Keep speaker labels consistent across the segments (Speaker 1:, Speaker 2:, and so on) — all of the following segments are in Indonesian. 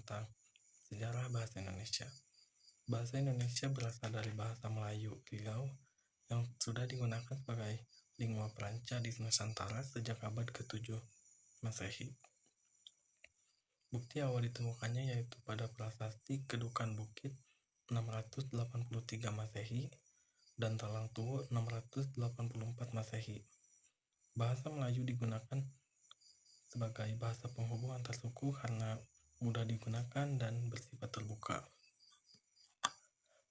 Speaker 1: tentang sejarah bahasa Indonesia. Bahasa Indonesia berasal dari bahasa Melayu Riau yang sudah digunakan sebagai lingua franca di Nusantara sejak abad ke-7 Masehi. Bukti awal ditemukannya yaitu pada prasasti Kedukan Bukit 683 Masehi dan Talang Tuo 684 Masehi. Bahasa Melayu digunakan sebagai bahasa penghubung antar suku karena mudah digunakan dan bersifat terbuka.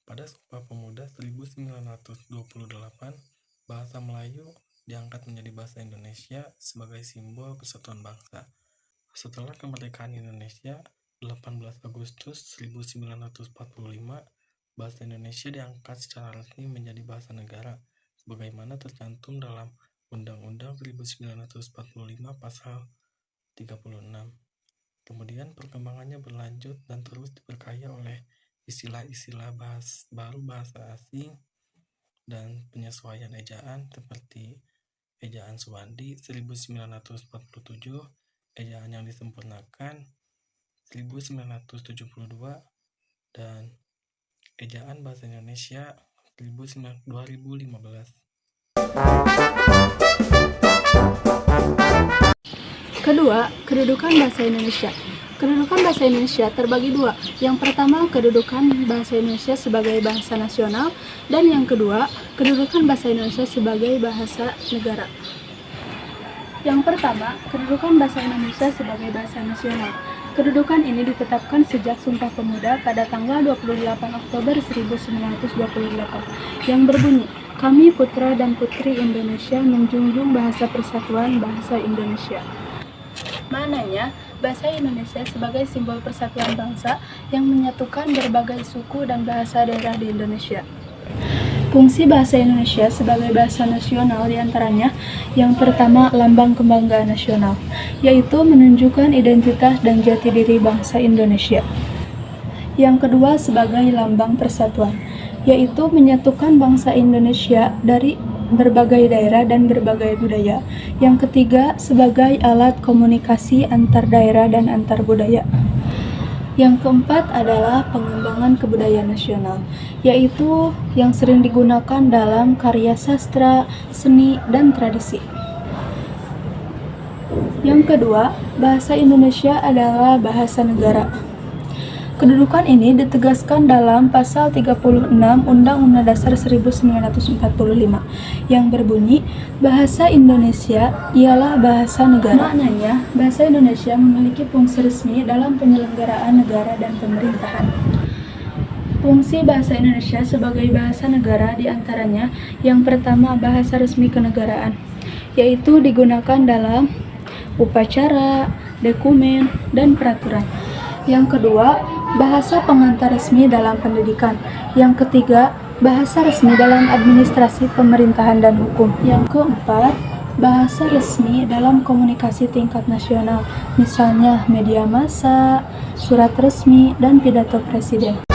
Speaker 1: Pada Sumpah Pemuda 1928, bahasa Melayu diangkat menjadi bahasa Indonesia sebagai simbol persatuan bangsa. Setelah kemerdekaan Indonesia, 18 Agustus 1945, bahasa Indonesia diangkat secara resmi menjadi bahasa negara, sebagaimana tercantum dalam Undang-Undang 1945 Pasal 36. Kemudian perkembangannya berlanjut dan terus diperkaya oleh istilah-istilah baru bahasa asing dan penyesuaian ejaan seperti ejaan Suwandi 1947, ejaan yang disempurnakan 1972, dan ejaan bahasa Indonesia 2015.
Speaker 2: Kedua, kedudukan bahasa Indonesia. Kedudukan bahasa Indonesia terbagi dua. Yang pertama, kedudukan bahasa Indonesia sebagai bahasa nasional, dan yang kedua, kedudukan bahasa Indonesia sebagai bahasa negara. Yang pertama, kedudukan bahasa Indonesia sebagai bahasa nasional. Kedudukan ini ditetapkan sejak Sumpah Pemuda pada tanggal 28 Oktober 1928 yang berbunyi, "Kami putra dan putri Indonesia menjunjung bahasa persatuan bahasa Indonesia." Maknanya, bahasa Indonesia sebagai simbol persatuan bangsa yang menyatukan berbagai suku dan bahasa daerah di Indonesia. Fungsi bahasa Indonesia sebagai bahasa nasional diantaranya, yang pertama, lambang kebanggaan nasional, yaitu menunjukkan identitas dan jati diri bangsa Indonesia. Yang kedua, sebagai lambang persatuan, yaitu menyatukan bangsa Indonesia dari berbagai daerah dan berbagai budaya. Yang ketiga, sebagai alat komunikasi antar daerah dan antar budaya. Yang keempat adalah pengembangan kebudayaan nasional, yaitu yang sering digunakan dalam karya sastra, seni, dan tradisi. Yang kedua, bahasa Indonesia adalah bahasa negara. Kedudukan ini ditegaskan dalam Pasal 36 Undang-Undang Dasar 1945 yang berbunyi, bahasa Indonesia ialah bahasa negara. Maknanya, bahasa Indonesia memiliki fungsi resmi dalam penyelenggaraan negara dan pemerintahan. Fungsi bahasa Indonesia sebagai bahasa negara diantaranya, yang pertama, bahasa resmi kenegaraan, yaitu digunakan dalam upacara, dokumen, dan peraturan. Yang kedua, bahasa pengantar resmi dalam pendidikan. Yang ketiga, bahasa resmi dalam administrasi pemerintahan dan hukum. Yang keempat, bahasa resmi dalam komunikasi tingkat nasional, misalnya media massa, surat resmi, dan pidato presiden.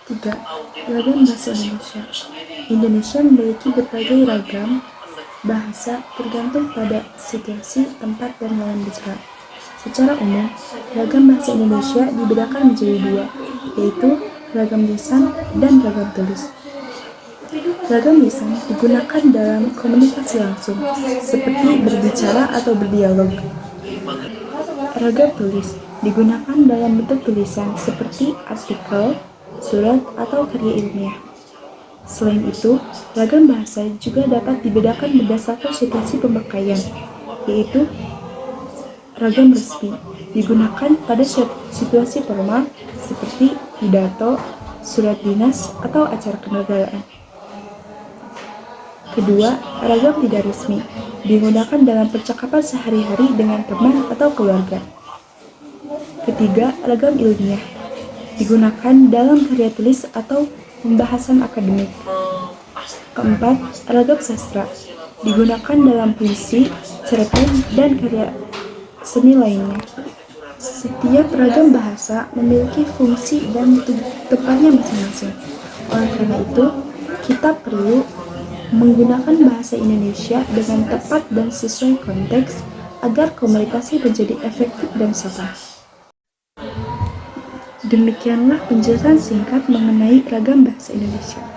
Speaker 2: 3. Ragam bahasa Indonesia. Indonesia memiliki berbagai ragam bahasa tergantung pada situasi, tempat, dan lawan bicara. Secara umum, ragam bahasa Indonesia dibedakan menjadi dua, yaitu ragam lisan dan ragam tulis. Ragam lisan digunakan dalam komunikasi langsung, seperti berbicara atau berdialog. Ragam tulis digunakan dalam bentuk tulisan, seperti artikel, surat, atau karya ilmiah. Selain itu, ragam bahasa juga dapat dibedakan berdasarkan situasi pemakaian, yaitu ragam resmi digunakan pada situasi formal seperti pidato, surat dinas, atau acara kenegaraan. Kedua, ragam tidak resmi digunakan dalam percakapan sehari-hari dengan teman atau keluarga. Ketiga, ragam ilmiah digunakan dalam karya tulis atau pembahasan akademik. Keempat, ragam sastra digunakan dalam puisi, cerpen, dan karya seni lainnya. Setiap ragam bahasa memiliki fungsi dan tempatnya masing-masing. Oleh karena itu, kita perlu menggunakan bahasa Indonesia dengan tepat dan sesuai konteks, agar komunikasi menjadi efektif dan sopan. Demikianlah penjelasan singkat mengenai ragam bahasa Indonesia.